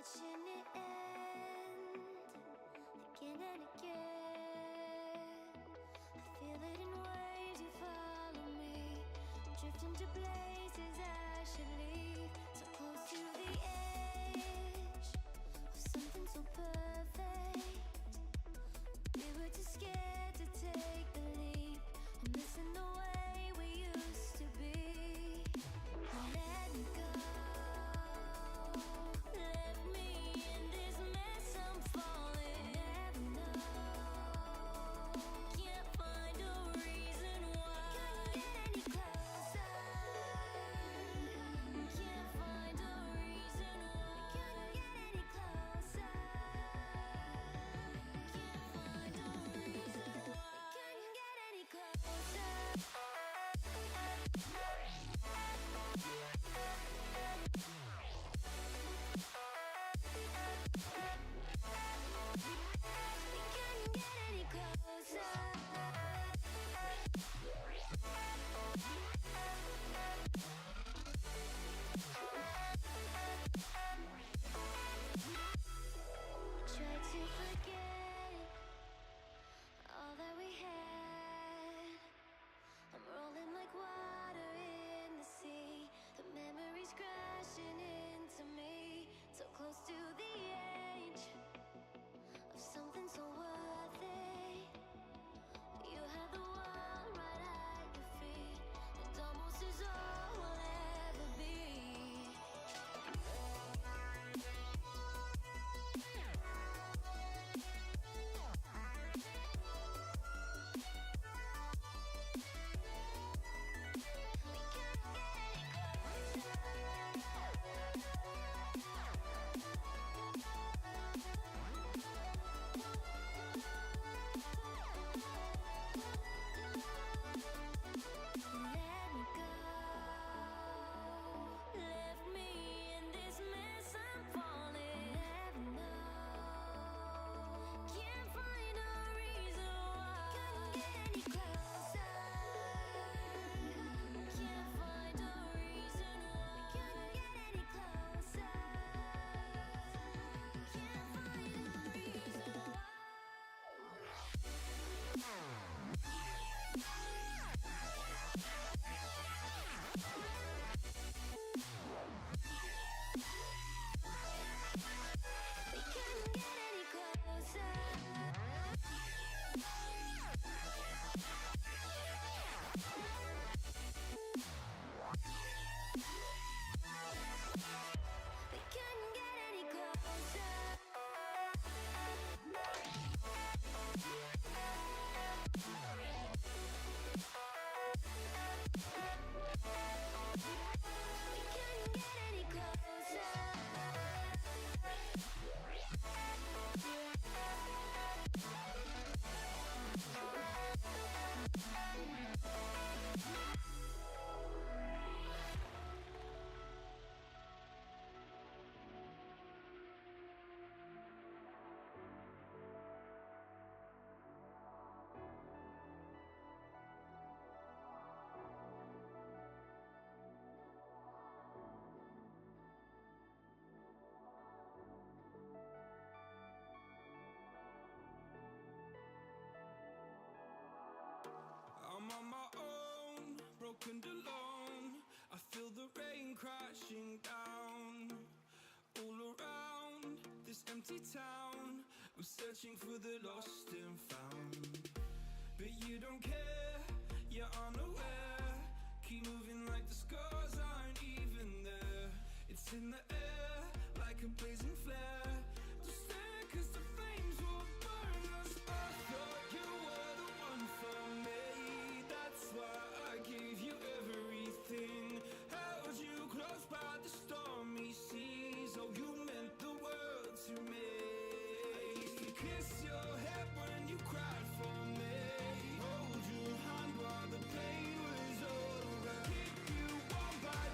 watching it end again and again. I feel it in waves, you follow me, drifting to places I should leave. So close to the edge of something so perfect. We were too scared to take the leap. I'm missing the way we used to be. Let me go. Left me in this mess, I'm falling. Never know. Can't find a reason why. Couldn't get any closer. Can't find a reason why. Couldn't get any closer. Can't find a reason why. Couldn't get any closer. We couldn't get any closer. Tried to forget all that we had. I'm rolling like water in the sea. The memories crashing into me. So close to the edge of something so worth it. You had the world right at your feet. It almost is all we'll ever be. We can't get any Let me go. Left me in this mess, I'm falling. Never know. Can't find a reason why. Couldn't get any closer. Can't find a reason why. Couldn't get any closer. Can't find a reason why. We couldn't get any closer. We couldn't get any closer. We couldn't get any closer. I'm on my own, broken alone. I feel the rain crashing down all around this empty town. I'm searching for the lost and found, but you don't care, you're unaware. Keep moving like the scars aren't even there. It's in the air like a blazing flare. Don't stare 'cause the flames will burn us. I thought you were the one for me. That's why I gave you everything. Held you close by the stormy seas. Oh, you meant the world to me. I used to kiss your head when you cried for me. Hold your hand while the pain was over. Keep you warm by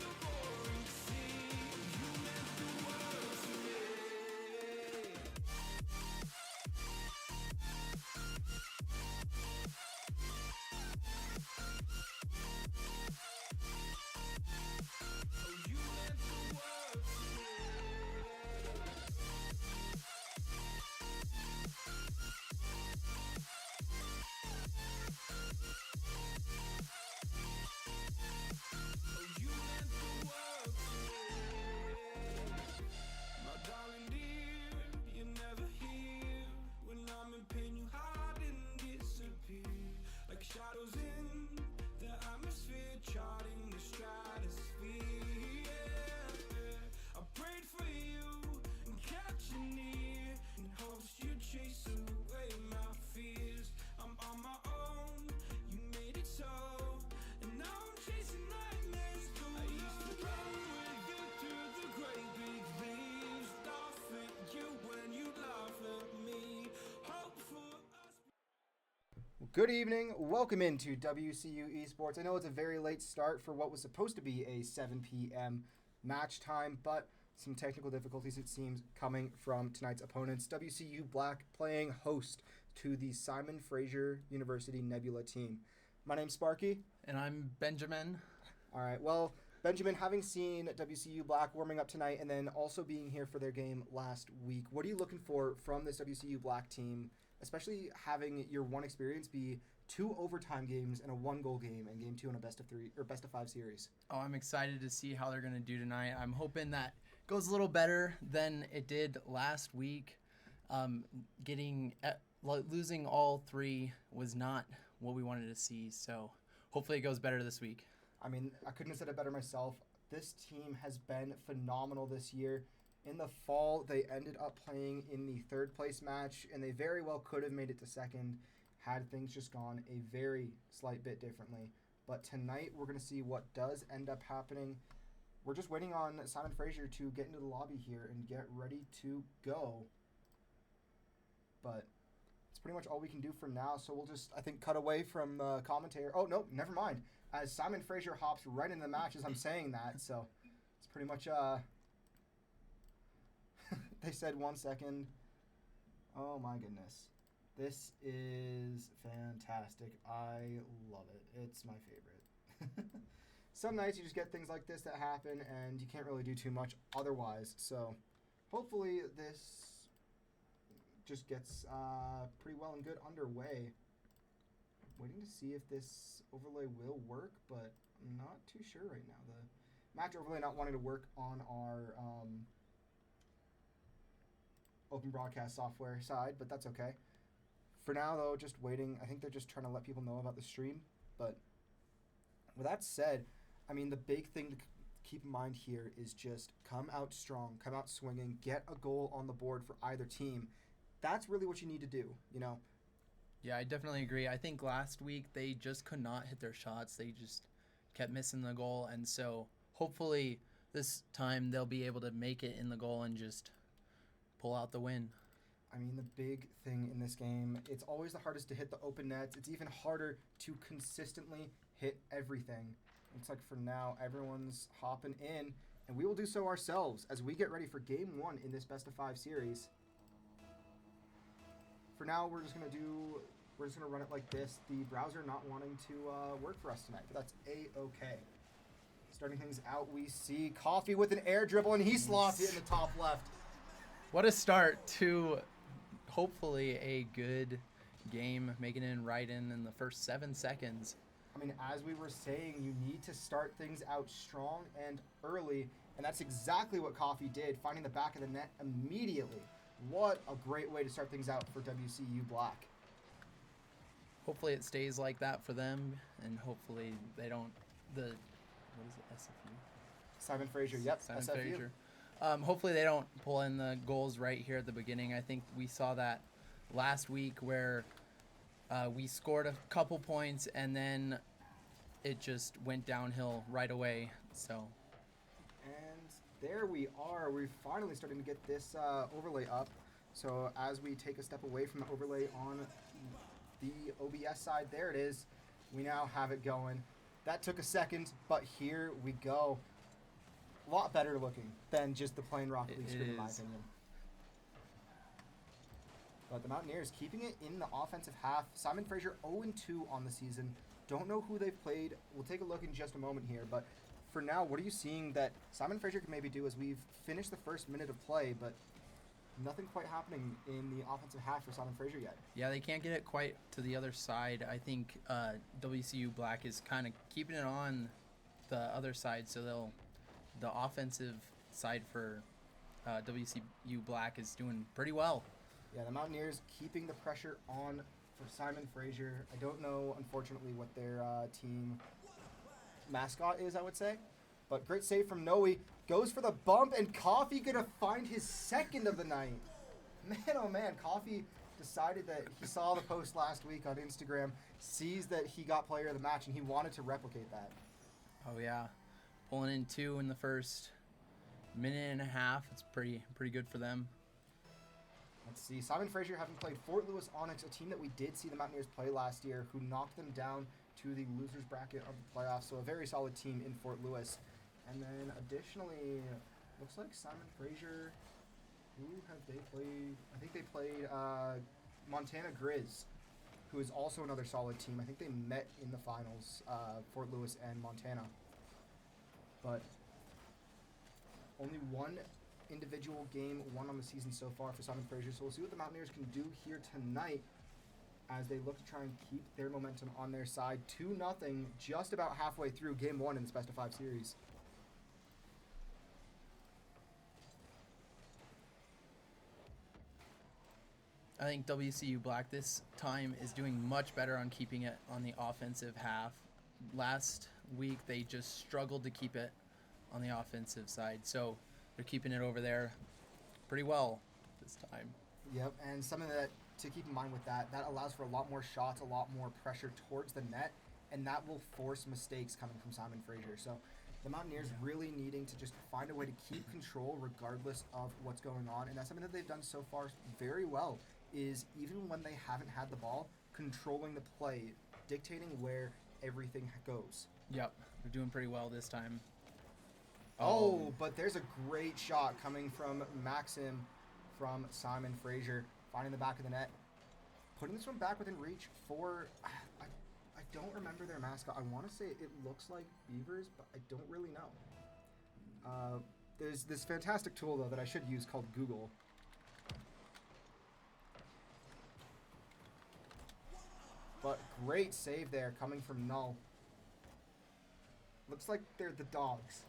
Good evening. Welcome into WCU Esports. I know it's a very late start for what was supposed to be a 7 p.m. match time, but some technical difficulties, it seems, coming from tonight's opponents. WCU Black playing host to the Simon Fraser University Nebula team. My name's Sparky. And I'm Benjamin. All right. Well, Benjamin, having seen WCU Black warming up tonight and then also being here for their game last week, what are you looking for from this WCU Black team, especially having your one experience be 2 overtime games and a 1-goal game and game 2 in a best of 3 or best of 5 series? Oh, I'm excited to see how they're going to do tonight. I'm hoping that goes a little better than it did last week. Losing all 3 was not what we wanted to see, so hopefully it goes better this week. I mean, I couldn't have said it better myself. This team has been phenomenal this year. In the fall, they ended up playing in the 3rd place match, and they very well could have made it to 2nd had things just gone a very slight bit differently. But tonight, we're going to see what does end up happening. We're just waiting on Simon Fraser to get into the lobby here and get ready to go. But it's pretty much all we can do for now, so we'll just, I think, cut away from the commentator. Oh, no, never mind. As Simon Fraser hops right into the match as I'm saying that, so it's pretty much, they said 1 second. Oh, my goodness. This is fantastic. I love it. It's my favorite. Some nights you just get things like this that happen, and you can't really do too much otherwise. So hopefully this just gets pretty well and good underway. Waiting to see if this overlay will work, but I'm not too sure right now. The match overlay not wanting to work on our open broadcast software side, but that's okay. For now, though, just waiting. I think they're just trying to let people know about the stream. But with that said, I mean, the big thing to keep in mind here is just come out strong, come out swinging, get a goal on the board for either team. That's really what you need to do, you know? Yeah, I definitely agree. I think last week they just could not hit their shots. They just kept missing the goal. And so hopefully this time they'll be able to make it in the goal and just pull out the win. I mean, the big thing in this game, it's always the hardest to hit the open nets. It's even harder to consistently hit everything. Looks like for now, everyone's hopping in, and we will do so ourselves as we get ready for Game 1 in this Best of 5 series. For now, we're just gonna run it like this. The browser not wanting to work for us tonight, but that's A-okay. Starting things out, we see Coffee with an air dribble, and he slots it in the top left. What a start to hopefully a good game, making it right in the first 7 seconds. I mean, as we were saying, you need to start things out strong and early, and that's exactly what Coffee did, finding the back of the net immediately. What a great way to start things out for WCU Black. Hopefully it stays like that for them, and hopefully they don't, what is it, SFU? Simon Fraser, yep, Simon SFU. Fraser. Hopefully they don't pull in the goals right here at the beginning. I think we saw that last week where we scored a couple points and then it just went downhill right away. So. And there we are. We're finally starting to get this overlay up. So as we take a step away from the overlay on the OBS side, there it is. We now have it going. That took a second, but here we go. A lot better looking than just the plain Rocket League screen, in my opinion. But the Mountaineers keeping it in the offensive half. Simon Fraser 0-2 on the season. Don't know who they've played. We'll take a look in just a moment here. But for now, what are you seeing that Simon Fraser can maybe do as we've finished the first minute of play, but nothing quite happening in the offensive half for Simon Fraser yet? Yeah, they can't get it quite to the other side. I think WCU Black is kind of keeping it on the other side, so the offensive side for WCU Black is doing pretty well. Yeah, the Mountaineers keeping the pressure on for Simon Fraser. I don't know, unfortunately, what their team mascot is, I would say. But great save from Noe. Goes for the bump, and Coffee going to find his 2nd of the night. Man, oh man, Coffee decided that he saw the post last week on Instagram, sees that he got player of the match, and he wanted to replicate that. Oh, yeah. Pulling in 2 in the first minute and a half. It's pretty good for them. Let's see. Simon Fraser having played Fort Lewis Onyx, a team that we did see the Mountaineers play last year, who knocked them down to the losers bracket of the playoffs. So a very solid team in Fort Lewis. And then additionally, looks like Simon Fraser. Who have they played? I think they played Montana Grizz, who is also another solid team. I think they met in the finals, Fort Lewis and Montana. But only one individual game won on the season so far for Simon Fraser. So we'll see what the Mountaineers can do here tonight as they look to try and keep their momentum on their side. 2-0, just about halfway through game 1 in this best of 5 series. I think WCU Black this time is doing much better on keeping it on the offensive half. Last week, they just struggled to keep it on the offensive side. So they're keeping it over there pretty well this time. Yep, and something that to keep in mind with that allows for a lot more shots, a lot more pressure towards the net, and that will force mistakes coming from Simon Fraser. So the Mountaineers really needing to just find a way to keep control regardless of what's going on, and that's something that they've done so far very well, is even when they haven't had the ball, controlling the play, dictating where everything goes. Yep, they're doing pretty well this time. Oh, but there's a great shot coming from Maxim from Simon Fraser, finding the back of the net, putting this one back within reach for, I don't remember their mascot. I want to say it looks like Beavers, but I don't really know. There's this fantastic tool, though, that I should use called Google. But great save there coming from Null. Looks like they're the Dogs.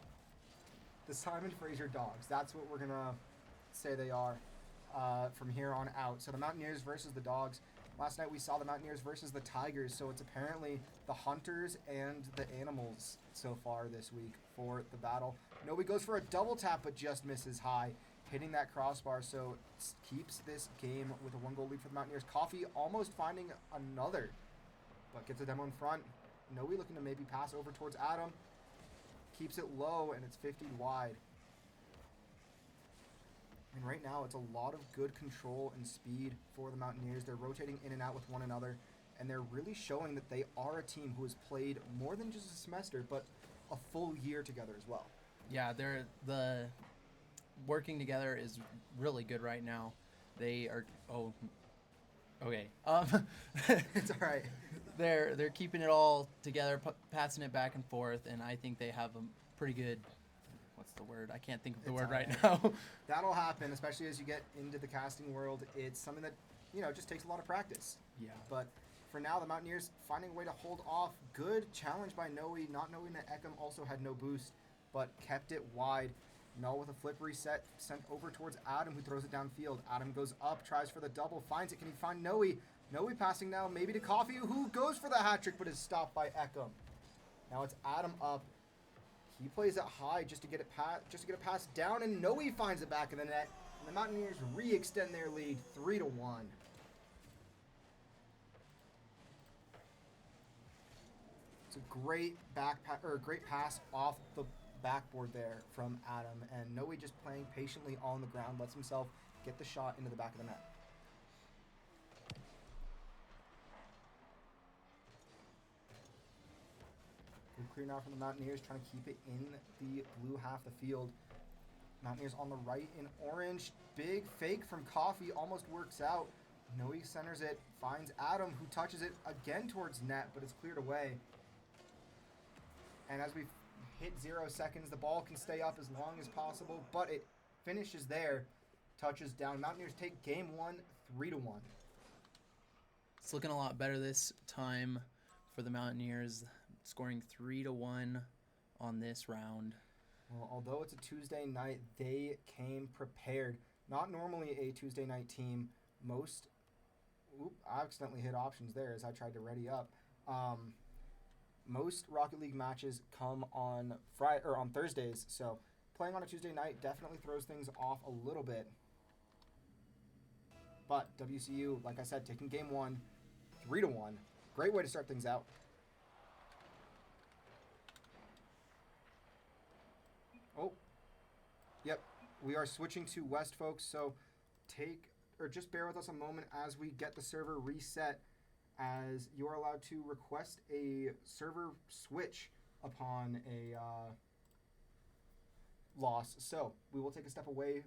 The Simon Fraser Dogs. That's what we're going to say they are from here on out. So the Mountaineers versus the Dogs. Last night we saw the Mountaineers versus the Tigers, so it's apparently the Hunters and the Animals so far this week for the battle. Noe goes for a double tap, but just misses high, hitting that crossbar, so keeps this game with a 1-goal lead for the Mountaineers. Coffee almost finding another, but gets a demo in front. Noe looking to maybe pass over towards Adam. Keeps it low, and it's 50 wide. And right now, it's a lot of good control and speed for the Mountaineers. They're rotating in and out with one another, and they're really showing that they are a team who has played more than just a semester, but a full year together as well. Yeah, the working together is really good right now. They are. Oh, okay. It's all right. They're keeping it all together, passing it back and forth, and I think they have a pretty good. What's the word? I can't think of the word right now. That'll happen, especially as you get into the casting world. It's something that, just takes a lot of practice. Yeah. But for now, the Mountaineers finding a way to hold off. Good challenge by Noe, not knowing that Ekam also had no boost, but kept it wide. Null with a flip reset, sent over towards Adam, who throws it downfield. Adam goes up, tries for the double, finds it. Can he find Noe? Noe passing now, maybe to Coffee, who goes for the hat trick, but is stopped by Ekam. Now it's Adam up. He plays it high just to get it passed down, and Noe finds it back in the net. And the Mountaineers re-extend their lead 3-1. It's a great great pass off the backboard there from Adam, and Noe just playing patiently on the ground, lets himself get the shot into the back of the net. Good clear now from the Mountaineers, trying to keep it in the blue half of the field. Mountaineers on the right in orange. Big fake from Coffee, almost works out. Noe centers it, finds Adam, who touches it again towards net, but it's cleared away. And as we hit 0 seconds, the ball can stay up as long as possible, but it finishes there. Touches down. Mountaineers take game 1, 3-1. It's looking a lot better this time for the Mountaineers, scoring 3-1 on this round. Well, although it's a Tuesday night, they came prepared. Not normally a Tuesday night team. I accidentally hit options there as I tried to ready up. Most Rocket League matches come on on Thursdays, so playing on a Tuesday night definitely throws things off a little bit. But WCU, like I said, taking game 1, 3-1. Great way to start things out. Oh, yep. We are switching to West, folks. So take or just bear with us a moment as we get the server reset, as you are allowed to request a server switch upon a loss. So we will take a step away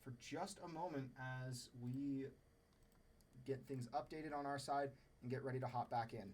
for just a moment as we get things updated on our side and get ready to hop back in.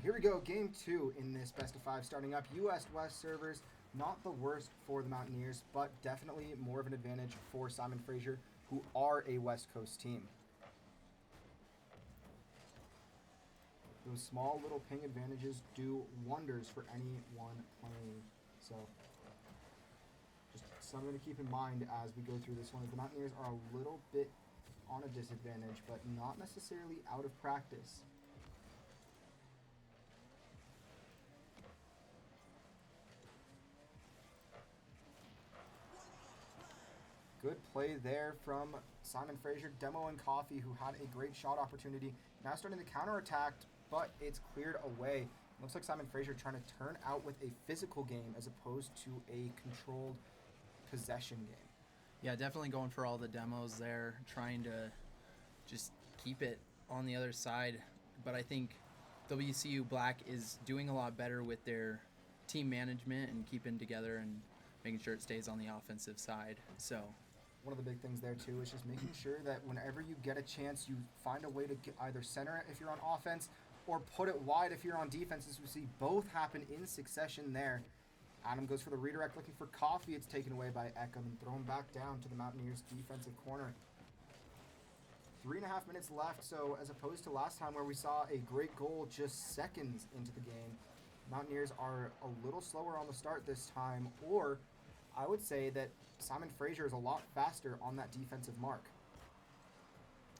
Here we go, game 2 in this best of 5 starting up. US West servers, not the worst for the Mountaineers, but definitely more of an advantage for Simon Fraser, who are a West Coast team. Those small little ping advantages do wonders for anyone playing. So just something to keep in mind as we go through this one. The Mountaineers are a little bit on a disadvantage, but not necessarily out of practice. Good play there from Simon Fraser. Demo and Coffee, who had a great shot opportunity, now starting to counterattack, but it's cleared away. Looks like Simon Fraser trying to turn out with a physical game as opposed to a controlled possession game. Yeah, definitely going for all the demos there, trying to just keep it on the other side. But I think WCU Black is doing a lot better with their team management and keeping together and making sure it stays on the offensive side. So one of the big things there too is just making sure that whenever you get a chance, you find a way to either center it if you're on offense or put it wide if you're on defense, as we see both happen in succession there. Adam goes for the redirect looking for Coffee. It's taken away by Eckham and thrown back down to the Mountaineers defensive corner. 3.5 minutes left, so as opposed to last time where we saw a great goal just seconds into the game, Mountaineers are a little slower on the start this time, or I would say that Simon Fraser is a lot faster on that defensive mark.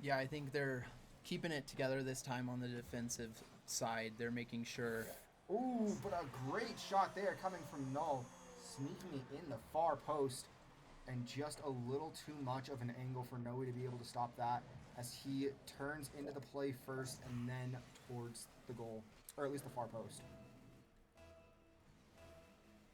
Yeah, I think they're keeping it together this time on the defensive side. They're making sure. Ooh, but a great shot there coming from Null, sneaking it in the far post, and just a little too much of an angle for Noe to be able to stop that as he turns into the play first and then towards the goal, or at least the far post.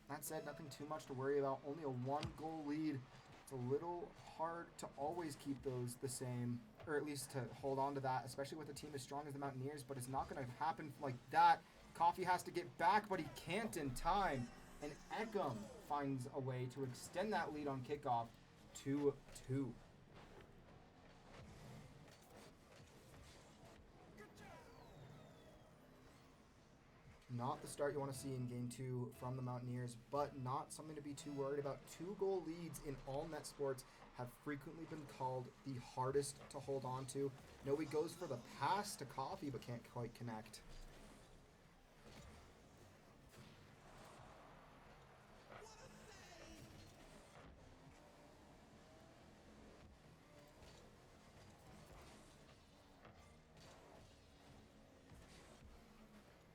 That said, nothing too much to worry about. Only a 1-goal lead. It's a little hard to always keep those the same, or at least to hold on to that, especially with a team as strong as the Mountaineers, but it's not going to happen like that. Coffee has to get back, but he can't in time, and Eckham finds a way to extend that lead on kickoff to 2. Not the start you want to see in Game 2 from the Mountaineers, but not something to be too worried about. 2-goal leads in all net sports have frequently been called the hardest to hold on to. Noe goes for the pass to Coffee, but can't quite connect.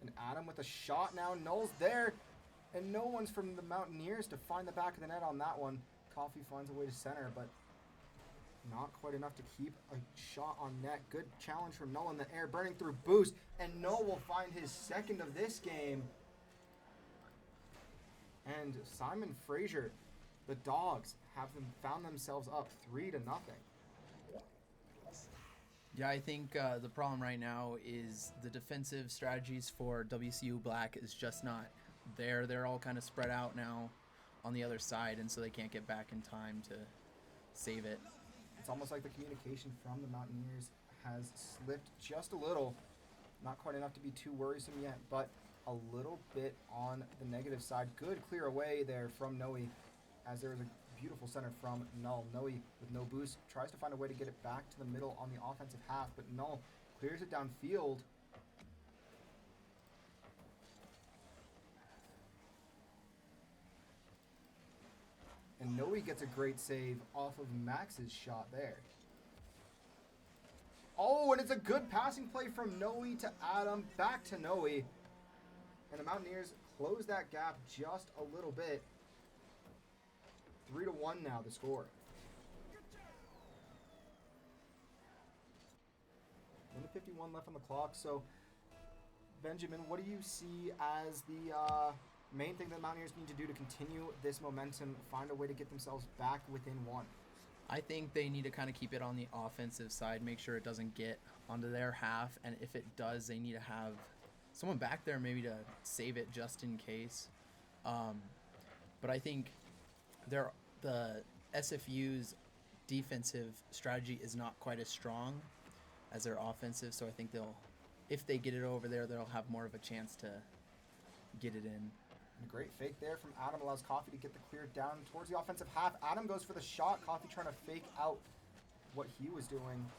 And Adam with a shot now. Null's there. And no one's from the Mountaineers to find the back of the net on that one. Coffee finds a way to center, but not quite enough to keep a shot on net. Good challenge from Null in the air, burning through boost. And Null will find his second of this game. And Simon Fraser, the Dogs, have found themselves up 3-0. Yeah, I think the problem right now is the defensive strategies for WCU Black is just not there. They're all kind of spread out now on the other side, and so they can't get back in time to save it. It's almost like the communication from the Mountaineers has slipped just a little. Not quite enough to be too worrisome yet, but a little bit on the negative side. Good clear away there from Noe, as there was a beautiful center from Null. Noe with no boost tries to find a way to get it back to the middle on the offensive half, but Null clears it downfield. And Noe gets a great save off of Max's shot there. Oh, and it's a good passing play from Noe to Adam, back to Noe. And the Mountaineers close that gap just a little bit. 3-1 now, the score. 1:51 left on the clock. So, Benjamin, what do you see as the main thing that the Mountaineers need to do to continue this momentum, find a way to get themselves back within one? I think they need to kind of keep it on the offensive side, make sure it doesn't get onto their half, and if it does, they need to have someone back there maybe to save it just in case. But I think the SFU's defensive strategy is not quite as strong as their offensive, so I think if they get it over there, they'll have more of a chance to get it in. And a great fake there from Adam allows Coffee to get the clear down towards the offensive half. Adam goes for the shot. Coffee trying to fake out what he was doing.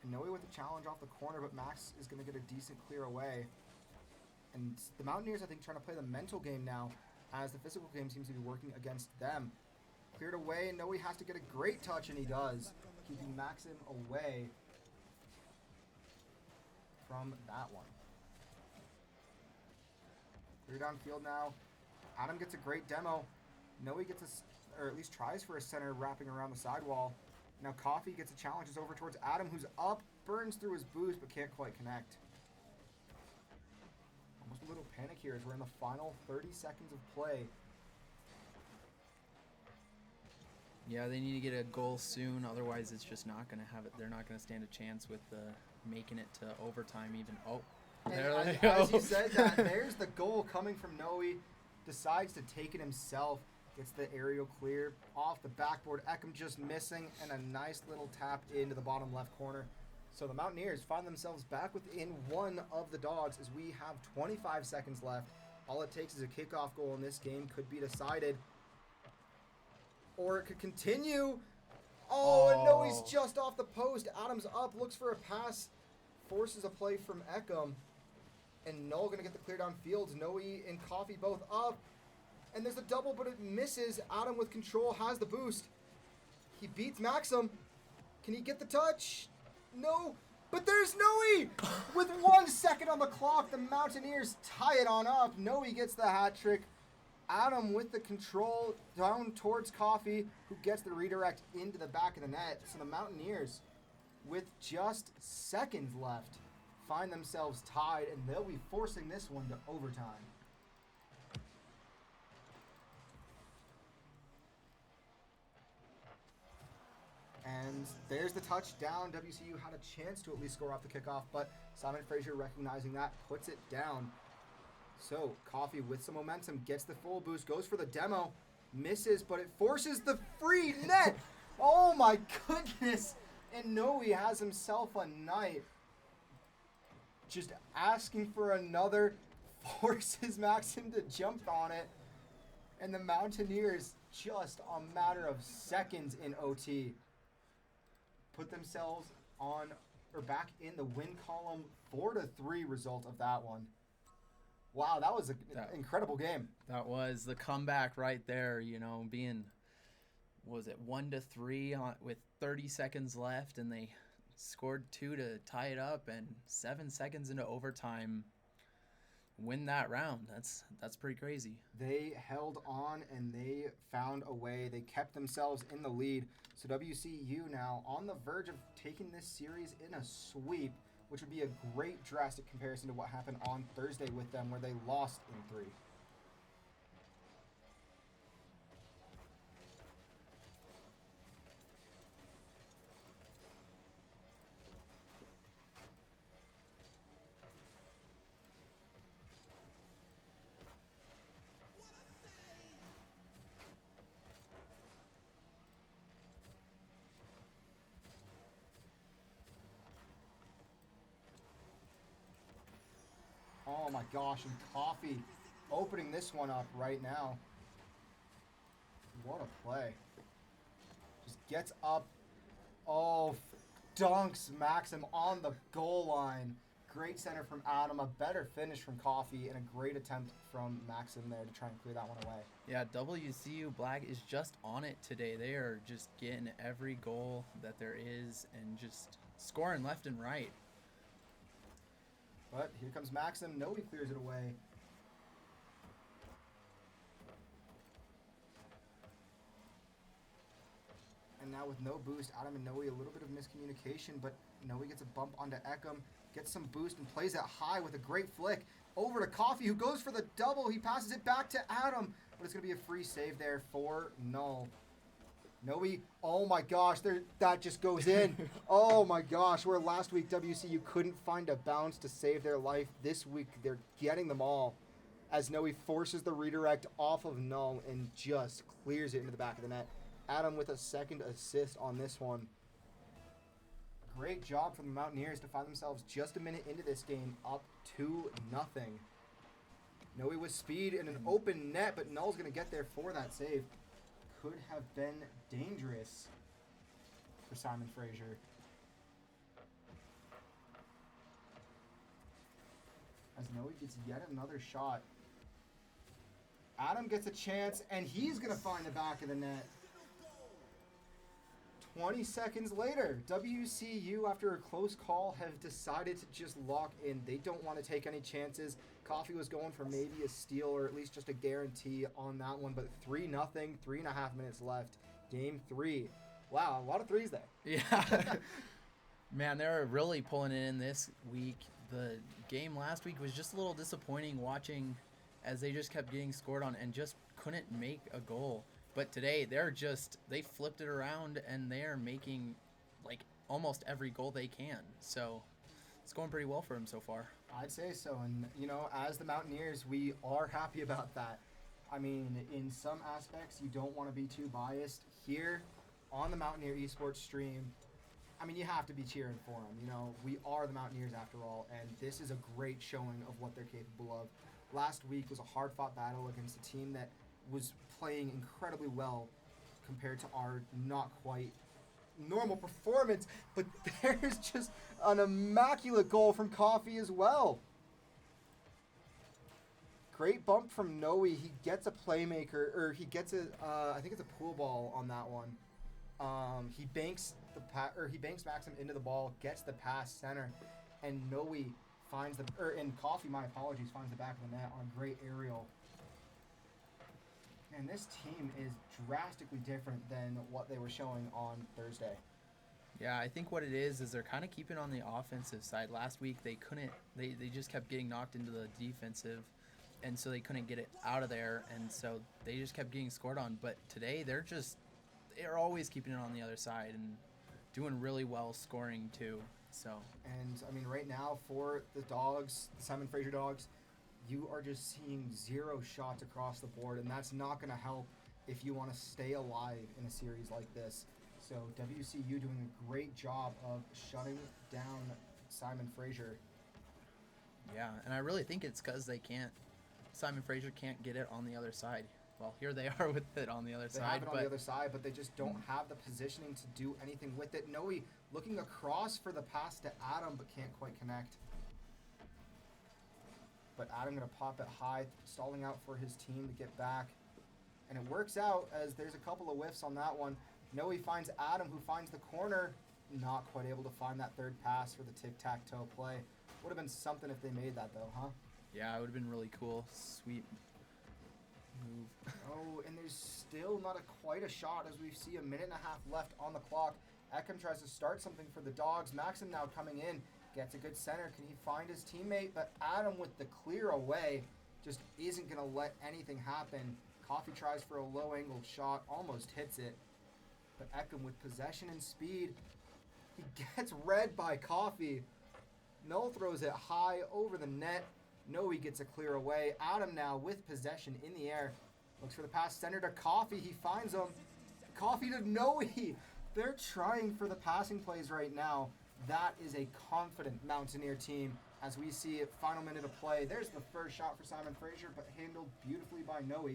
And Noe with the challenge off the corner, but Max is going to get a decent clear away. And the Mountaineers, I think, trying to play the mental game now, as the physical game seems to be working against them. Cleared away, and Noe has to get a great touch, and he does, keeping Maxim away from that one. Clear downfield now. Adam gets a great demo. Noe gets or at least tries for a center wrapping around the sidewall. Now Coffee gets a challenge. It's over towards Adam, who's up, burns through his boost, but can't quite connect. Almost a little panic here as we're in the final 30 seconds of play. Yeah, they need to get a goal soon. Otherwise, it's just not going to have it. They're not going to stand a chance with making it to overtime even. Oh, there they go. As you said that, there's the goal coming from Noe. Decides to take it himself. Gets the aerial clear off the backboard. Eckham just missing, and a nice little tap into the bottom left corner. So the Mountaineers find themselves back within one of the Dogs as we have 25 seconds left. All it takes is a kickoff goal, and this game could be decided. Or it could continue. Oh, and no, he's just off the post. Adams up, looks for a pass, forces a play from Eckham. And Null going to get the clear downfield. Noe and Coffee both up. And there's a double, but it misses. Adam with control has the boost. He beats Maxim. Can he get the touch? No. But there's Noe! With 1 second on the clock, the Mountaineers tie it on up. Noe gets the hat trick. Adam with the control down towards Coffee, who gets the redirect into the back of the net. So the Mountaineers, with just seconds left, find themselves tied, and they'll be forcing this one to overtime. And there's the touchdown. WCU had a chance to at least score off the kickoff, but Simon Fraser, recognizing that, puts it down. So Coffee with some momentum gets the full boost, goes for the demo, misses, but it forces the free net. Oh my goodness. And Noe has himself a night. Just asking for another, forces Maxim to jump on it. And the Mountaineers, just a matter of seconds in OT, put themselves on, or back in the win column. 4-3 result of that one. Wow, that was an incredible game. That was the comeback right there, you know, being, what was it, 1-3 with 30 seconds left, and they scored 2 to tie it up, and 7 seconds into overtime win that round. That's pretty crazy. They held on, and they found a way. They kept themselves in the lead. So WCU now on the verge of taking this series in a sweep, which would be a great drastic comparison to what happened on Thursday with them, where they lost in 3. Oh my gosh, and Coffee opening this one up right now. What a play. Just gets up. Oh, dunks Maxim on the goal line. Great center from Adam. A better finish from Coffee and a great attempt from Maxim there to try and clear that one away. Yeah, WCU Black is just on it today. They are just getting every goal that there is and just scoring left and right. But here comes Maxim. Nobody clears it away. And now with no boost, Adam and Noe, a little bit of miscommunication, but Noe gets a bump onto Ekam, gets some boost and plays it high with a great flick. Over to Coffee, who goes for the double. He passes it back to Adam, but it's going to be a free save there for Null. Noe, oh my gosh, that just goes in. Oh my gosh, where last week WCU couldn't find a bounce to save their life, this week they're getting them all as Noe forces the redirect off of Null and just clears it into the back of the net. Adam with a second assist on this one. Great job from the Mountaineers to find themselves just a minute into this game up 2-0. Noe with speed and an open net, but Null's going to get there for that save. Could have been dangerous for Simon Fraser. As Noe gets yet another shot. Adam gets a chance, and he's going to find the back of the net. 20 seconds later, WCU, after a close call, have decided to just lock in. They don't want to take any chances. Coffee was going for maybe a steal or at least just a guarantee on that one, but 3-0, 3.5 minutes left. Game 3. Wow, a lot of threes there. Yeah. Man, they're really pulling it in this week. The game last week was just a little disappointing watching as they just kept getting scored on and just couldn't make a goal. But today, they flipped it around, and they're making, like, almost every goal they can. So, it's going pretty well for them so far. I'd say so. And, as the Mountaineers, we are happy about that. I mean, in some aspects, you don't want to be too biased. Here, on the Mountaineer Esports stream, I mean, you have to be cheering for them. We are the Mountaineers after all, and this is a great showing of what they're capable of. Last week was a hard-fought battle against a team that was playing incredibly well compared to our not quite normal performance, but there's just an immaculate goal from Coffee as well. Great bump from Noe. He gets a playmaker, or he gets I think it's a pool ball on that one. He banks Maxim into the ball, gets the pass center, and Noe finds Coffee, my apologies, finds the back of the net on a great aerial. And this team is drastically different than what they were showing on Thursday. Yeah, I think what it is they're kind of keeping on the offensive side. Last week they just kept getting knocked into the defensive, and so they couldn't get it out of there, and so they just kept getting scored on. But today they're always keeping it on the other side and doing really well scoring too. So. And I mean, right now for the Dogs, the Simon Fraser Dogs, you are just seeing 0 shots across the board, and that's not going to help if you want to stay alive in a series like this. So WCU doing a great job of shutting down Simon Fraser. Yeah, and I really think it's because Simon Fraser can't get it on the other side. Well, here they are with it on the other side. They have it on the other side, but they just don't have the positioning to do anything with it. Noe looking across for the pass to Adam, but can't quite connect. But Adam going to pop it high, stalling out for his team to get back. And it works out as there's a couple of whiffs on that one. Noe finds Adam, who finds the corner. Not quite able to find that third pass for the tic-tac-toe play. Would have been something if they made that, though, huh? Yeah, it would have been really cool. Sweet move. Oh, and there's still not quite a shot as we see a minute and a half left on the clock. Ekam tries to start something for the Dogs. Maxim now coming in. Gets a good center. Can he find his teammate? But Adam with the clear away just isn't going to let anything happen. Coffee tries for a low-angle shot. Almost hits it. But Ekam with possession and speed. He gets read by Coffee. Null throws it high over the net. Noe gets a clear away. Adam now with possession in the air. Looks for the pass center to Coffee. He finds him. Coffee to Noe. They're trying for the passing plays right now. That is a confident Mountaineer team as we see final minute of play. There's the first shot for Simon Fraser, but handled beautifully by Noe,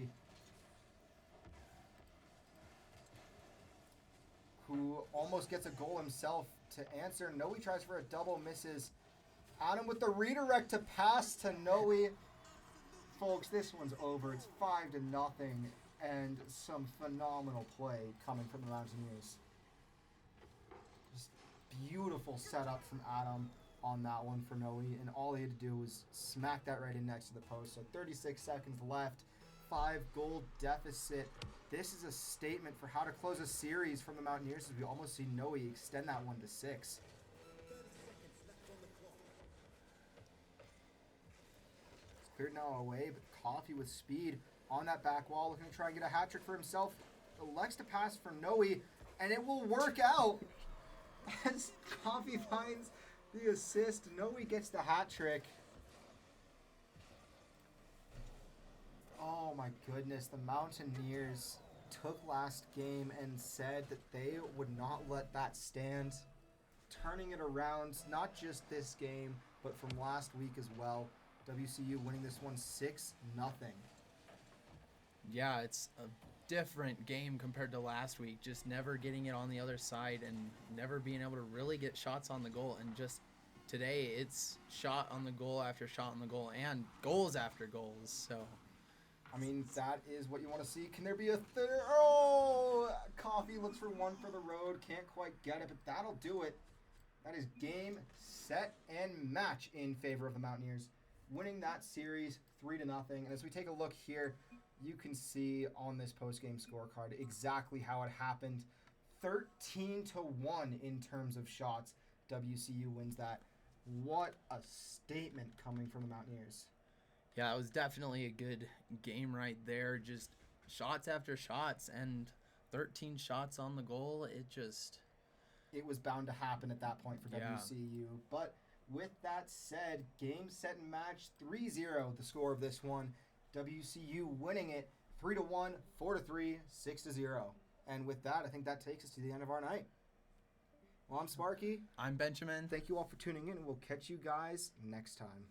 who almost gets a goal himself to answer. Noe tries for a double, misses. Adam with the redirect to pass to Noe. Folks, this one's over. It's 5-0, and some phenomenal play coming from the Mountaineers. Just beautiful setup from Adam on that one for Noe, and all he had to do was smack that right in next to the post. So 36 seconds left, 5-goal deficit. This is a statement for how to close a series from the Mountaineers, as we almost see Noe extend that one to 6. It's cleared now away, but Coffee with speed on that back wall, looking to try and get a hat trick for himself. Elects to pass for Noe, and it will work out as Coffee finds the assist. Noe gets the hat trick. Oh my goodness, the Mountaineers took last game and said that they would not let that stand. Turning it around, not just this game, but from last week as well. WCU winning this one 6-0. Yeah, it's a different game compared to last week. Just never getting it on the other side and never being able to really get shots on the goal. And just today, it's shot on the goal after shot on the goal and goals after goals. So, I mean, that is what you want to see. Can there be a third? Oh, Coffee looks for one for the road. Can't quite get it, but that'll do it. That is game, set, and match in favor of the Mountaineers, winning that series 3-0. And as we take a look here, you can see on this post-game scorecard exactly how it happened. 13-1 in terms of shots. WCU wins that. What a statement coming from the Mountaineers. yeah, it was definitely a good game right there. Just shots after shots and 13 shots on the goal. It was bound to happen at that point for Yeah. WCU. But with that said, game, set, and match 3-0, the score of this one. WCU winning it 3-1, 4-3, 6-0. And with that, I think that takes us to the end of our night. Well, I'm Sparky. I'm Benjamin. Thank you all for tuning in, and we'll catch you guys next time.